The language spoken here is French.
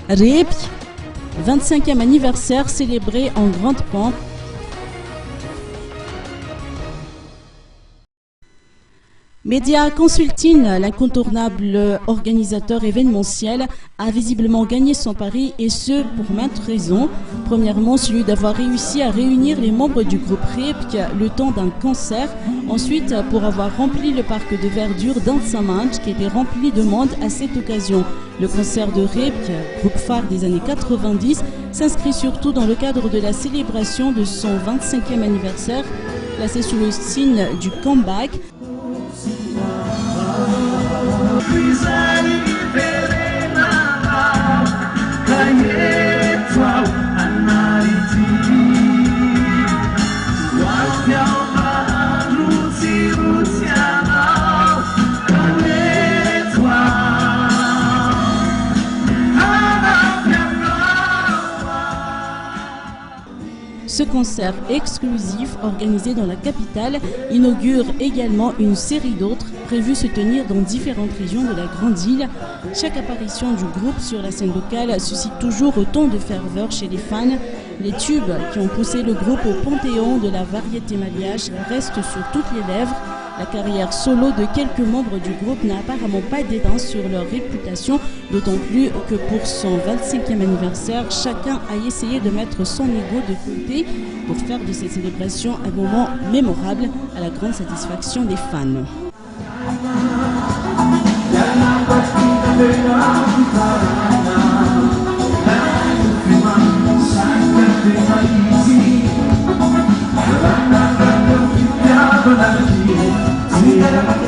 Ripk, 25e anniversaire célébré en grande pompe. Media Consulting, l'incontournable organisateur événementiel, a visiblement gagné son pari et ce pour maintes raisons. Premièrement, celui d'avoir réussi à réunir les membres du groupe Ripk le temps d'un concert. Ensuite, pour avoir rempli le parc de verdure d'Ansamanj qui était rempli de monde à cette occasion. Le concert de Ripk, groupe phare des années 90, s'inscrit surtout dans le cadre de la célébration de son 25e anniversaire, placé sous le signe du comeback. Ce concert exclusif, organisé dans la capitale, inaugure également une série d'autres prévues se tenir dans différentes régions de la Grande Île. Chaque apparition du groupe sur la scène locale suscite toujours autant de ferveur chez les fans. Les tubes qui ont poussé le groupe au panthéon de la variété malgache restent sur toutes les lèvres. La carrière solo de quelques membres du groupe n'a apparemment pas d'éteint sur leur réputation, d'autant plus que pour son 25e anniversaire, chacun a essayé de mettre son ego de côté pour faire de cette célébration un moment mémorable à la grande satisfaction des fans. Yeah.